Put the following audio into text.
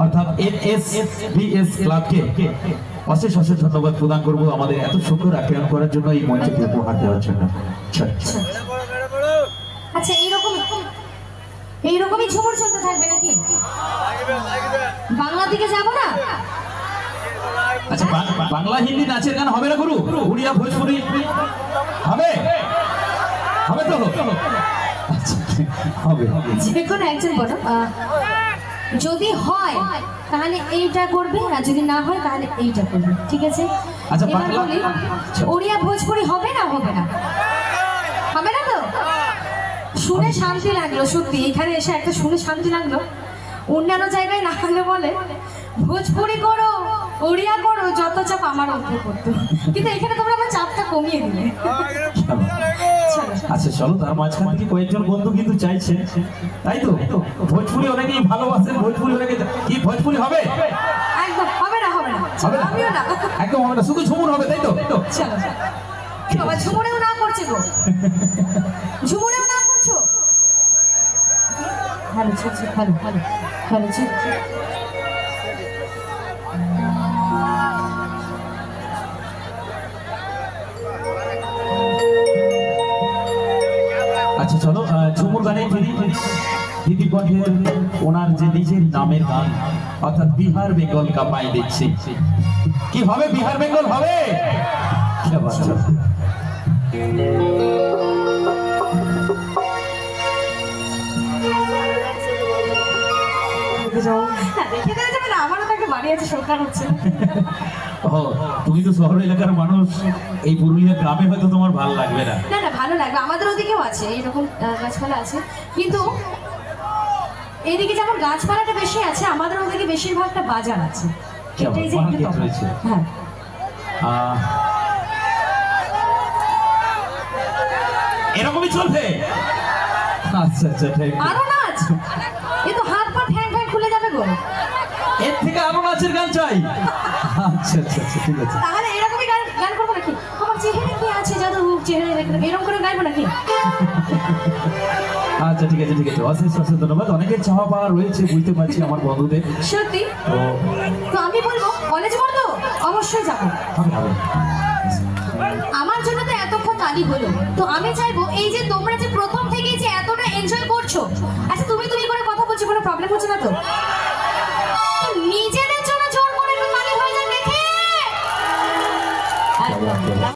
অর্থাৎ NSBS ক্লাবকে অশেষ অশেষ ধন্যবাদ প্রদান করব আমাদের এত সুন্দর আপ্যায়ন করার জন্য, এই মঞ্চে উপহার দেওয়ার জন্য। আচ্ছা, এইরকমই ঝুমুর চলতে থাকবে নাকি? বাংলা দিকে যাব না? আচ্ছা, বাংলা হিন্দি নাচের গান হবে না গুরু? উড়িয়া ভোজপুরি হবে? হবে তো? আচ্ছা, হবে। যে কোনো একজন বলো। যদি হয় তাহলে এইটা করবে, আর যদি না হয় তাহলে এইটা করবে, ঠিক আছে? আচ্ছা, এবার বাংলা- বলি, ওড়িয়া ভোজপুরি হবে না? হবে না? হবে না তো? শুনে শান্তি লাগলো, সত্যি এখানে এসে একটা শুনে শান্তি লাগলো। অন্যান্য জায়গায় না হলে বলে ভোজপুরি করো, ওড়িয়া করো, যত চাপ আমার উপরে করতো, কিন্তু এখানে তোমরা আমার চাপটা কমিয়ে দিলে। চলো। আচ্ছা চলো, তার মাঝখান থেকে কয়েকজন বন্ধু কিন্তু চাইছে, তাই তো? ভোজপুরি অনেকেই ভালোবাসেন, ভোজপুরি অনেকে কি ভোজপুরি হবে? একদম হবে না, হবে না, হবে না? আমিও না। একদম হবে না, শুধু ঝুমুর হবে, তাই তো? চলো। এ বাবা, ঝুমুরেও না করছে গো, ঝুমুরেও না করছো। ভালো ছিল, ভালো ভালো ভালো ছিল। আচ্ছা চলো, ঝুমুর গানে ফিরি। দিদি কণ্ঠের ওনার যে নিজের নামের গান, অর্থাৎ বিহার বেঙ্গল কাপাই দিচ্ছি। কি হবে? বিহার বেঙ্গল হবে? क्या बात है? হ্যাঁ, দেখে দেওয়া যাবে না? আমারও তো একটা বাড়ি আছে, সরকার হচ্ছে। ও, তুমি তো শহর এলাকার মানুষ, এই পুরুলিয়া গ্রামে হয়তো তোমার ভালো লাগবে না। না না, ভালো লাগবে, আমাদের ওদিকেও আছে এরকম গাছপালা আছে, কিন্তু এইদিকে যেমন গাছপালাটা বেশি আছে, আমাদের ওদিকে বেশিরভাগটা বাজার আছে। এটাই যে একটু মার্কেট তফাৎ। রয়েছে। হ্যাঁ, আহ, এরকমই চলবে? আচ্ছা আচ্ছা, ঠিক। আরো নাচ, এ তো হাত পা ঠ্যাং ঠ্যাং খুলে যাবে গো। এর থেকে আরো নাচের গান চাই। আচ্ছা আচ্ছা আচ্ছা, ঠিক আছে। তাহলে এরকমই গান গান করবো নাকি? আমার চেহারা কি আছে জাদু, চেহারা এরকম করে গাইবো নাকি? আচ্ছা ঠিক আছে, ঠিক আছে, অশেষ অশেষ ধন্যবাদ। অনেকের চাওয়া পাওয়া রয়েছে, বুঝতে পারছি আমার বন্ধুদের। সত্যি তো তো আমি বলবো কলেজ করতো অবশ্যই যাবো। হবে হবে। আমার জন্য তো এতক্ষণ তালি হলো, তো আমি চাইবো এই যে তোমরা যে প্রথম থেকে যে এতটা এনজয় করছো, আচ্ছা তুমি তুমি করে কথা বলছো, কোনো প্রবলেম হচ্ছে না তো? তো নিজেদের জন্য জোর করে একটু তালি হয়ে যাক দেখে। একদম।